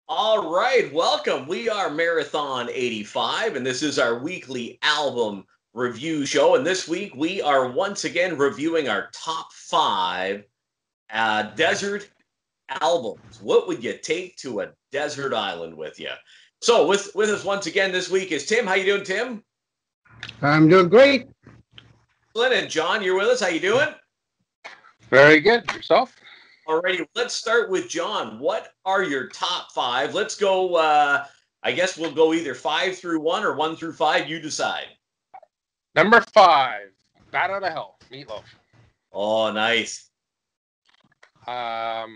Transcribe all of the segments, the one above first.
All right, welcome. We are Marathon 85, and this is our weekly album review show. And this week, we are once again reviewing our top 5 desert albums. What would you take to a desert island with you? So with us once again this week is Tim. How you doing, Tim? I'm doing great. And John, you're with us. How you doing? Very good. Yourself? Alrighty, let's start with John. What are your top 5? Let's go, I guess we'll go either 5 through 1 or 1 through 5. You decide. Number 5, Bat Out of Hell, Meatloaf. Oh, nice. Yeah,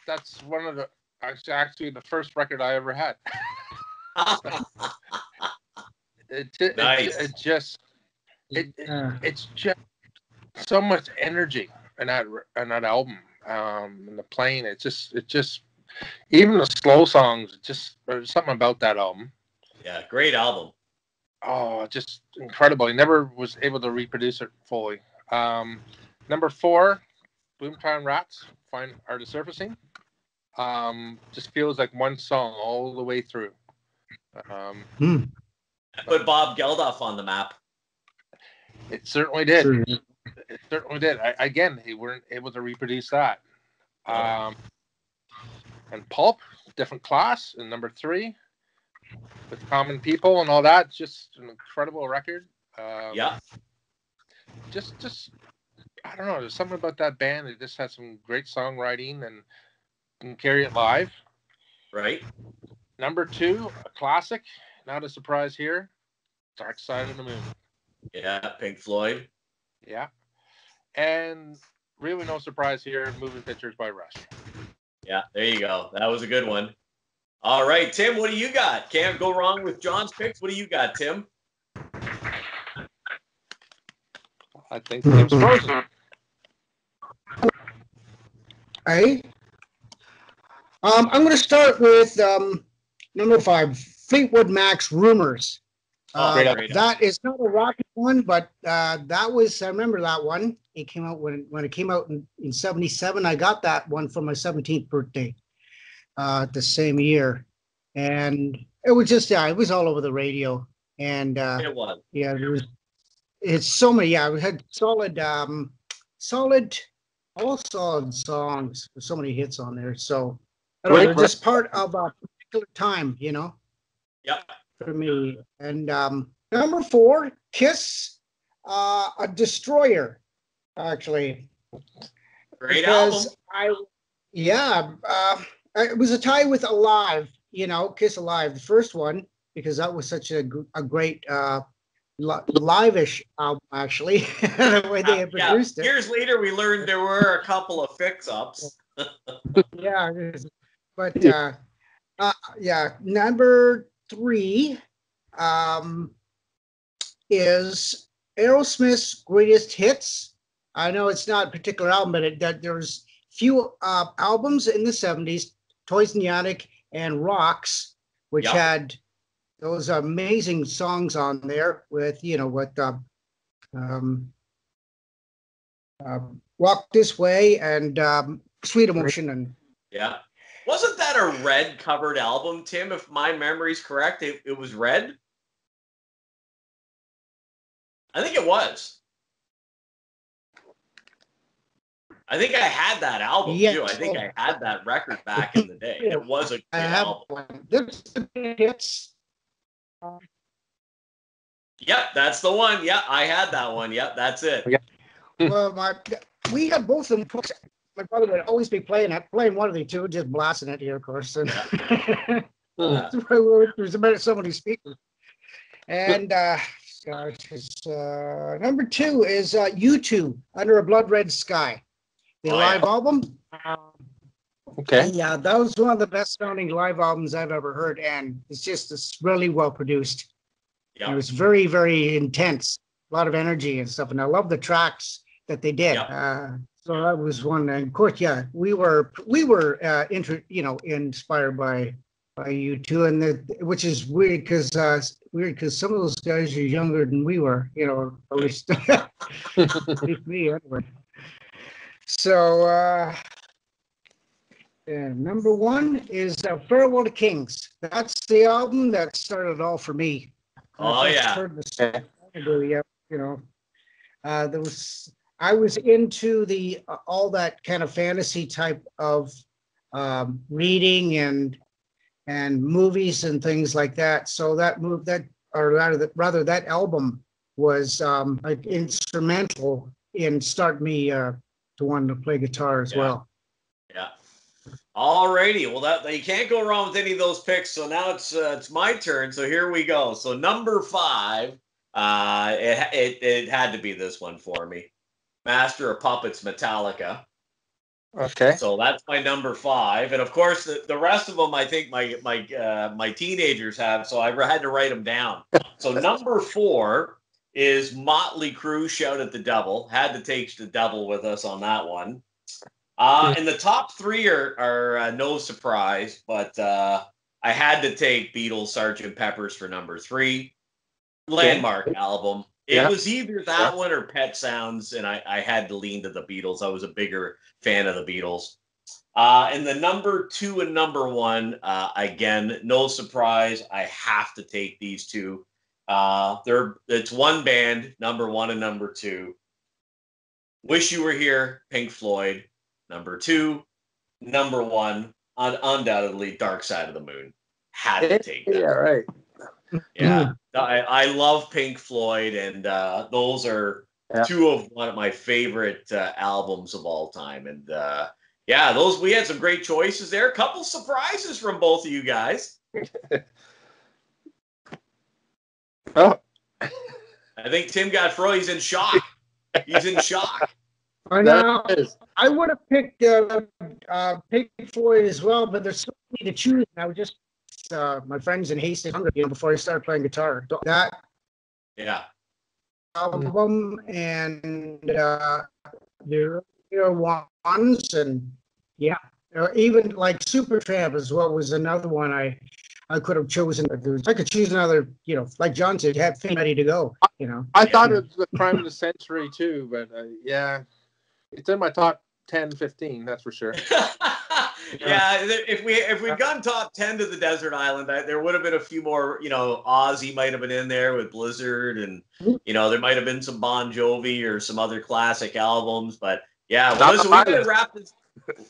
that's one of the, actually the first record I ever had. Nice. It's just so much energy in that album. And the playing, it just even the slow songs, there's something about that album. Yeah, great album. Oh, just incredible. He never was able to reproduce it fully. Number 4, Boomtown Rats, Fine Art of Surfacing. Just feels like one song all the way through. Put Bob Geldof on the map. It certainly did. Sure. It certainly did. Again, they weren't able to reproduce that. And Pulp, different class, and number 3, with Common People and all that. Just an incredible record. Yeah. Just I don't know. There's something about that band that just has some great songwriting and can carry it live. Right. Number 2, a classic. Not a surprise here. Dark Side of the Moon. Yeah, Pink Floyd. Yeah. And really no surprise here, Moving Pictures by Rush. Yeah, there you go. That was a good one. All right, Tim, what do you got? Can't go wrong with John's picks. What do you got, Tim? I think Tim's frozen. Hey, I'm going to start with number 5, Fleetwood Mac's Rumors. That is not a rocky one, but that was, I remember that one. It came out when it came out in 77. I got that one for my 17th birthday the same year. And it was just, it was all over the radio. And It was. yeah, it's so many, we had solid songs with so many hits on there. So I don't know, just part of a particular time, Yeah. for me. And number 4, Kiss, a Destroyer, actually. Great album. It was a tie with Alive, Kiss Alive, the first one, because that was such a great live-ish album, actually, the way they had produced it. Years later, we learned there were a couple of fix-ups. Yeah, but number 3 is Aerosmith's Greatest Hits. I know it's not a particular album, but there's few albums in the 70s, Toys in the Attic and Rocks, which had those amazing songs on there with, Walk This Way and Sweet Emotion. And yeah. Wasn't that a red covered album, Tim? If my memory's correct, it was red? I think it was. I think I had that album too. I think I had that record back in the day. It was a good album. There's the hits. Yep, that's the one. Yeah, I had that one. Yep, that's it. Well, we had both of them. My brother would always be playing one of the two, just blasting it here, of course. And there's about so many speakers. And number 2 is U2, Under a Blood Red Sky, the live album. Okay. Yeah, that was one of the best sounding live albums I've ever heard, and it's really well produced. Yeah. It was very, very intense, a lot of energy and stuff, and I love the tracks that they did. Yeah. So that was one, and of course, we were inspired by by U2, and which is weird because some of those guys are younger than we were, or at least, at least me anyway. So number one is Farewell to Kings. That's the album that started it all for me. Oh yeah. Heard the song, I was into the all that kind of fantasy type of reading and movies and things like that. So that that album was like instrumental in starting me to want to play guitar as well. Yeah. Alrighty. Well, you can't go wrong with any of those picks. So now it's my turn. So here we go. So number 5, it had to be this one for me. Master of Puppets, Metallica. Okay. So that's my number 5, and of course the rest of them I think my teenagers have. So I had to write them down. So number 4 is Motley Crue, Shout at the Devil. Had to take the devil with us on that one. And the top 3 are no surprise, but I had to take Beatles, Sgt. Pepper's for number 3. Landmark album. It was either that one or Pet Sounds, and I had to lean to the Beatles. I was a bigger fan of the Beatles. And the number 2 and number 1, again, no surprise. I have to take these two. It's one band, number 1 and number 2. Wish You Were Here, Pink Floyd. Number 2, number 1, undoubtedly Dark Side of the Moon. Had to take that. Yeah, right. Yeah, I love Pink Floyd, and those are 2 of one of my favorite albums of all time. And we had some great choices there. A couple surprises from both of you guys. Oh, I think Tim got frozen. He's in shock. He's in shock. I know. I would have picked Pink Floyd as well, but there's so many to choose. I was just my friends in Hastings before I started playing guitar. That album and the ones, and even like Supertramp as well was another one I could have chosen. I could choose another, like John said, have things ready to go. I thought it was the crime of the century too, but it's in my top 10, 15, that's for sure. If we'd gone top 10 to the Desert Island, there would have been a few more. Ozzy might have been in there with Blizzard, and there might have been some Bon Jovi or some other classic albums. But listen, we better wrap this.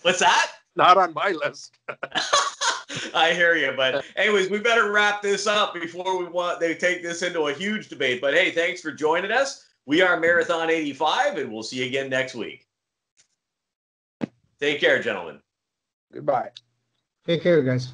What's that? Not on my list. I hear you, but anyways, we better wrap this up before they take this into a huge debate. But hey, thanks for joining us. We are Marathon 85, and we'll see you again next week. Take care, gentlemen. Goodbye. Take care, guys.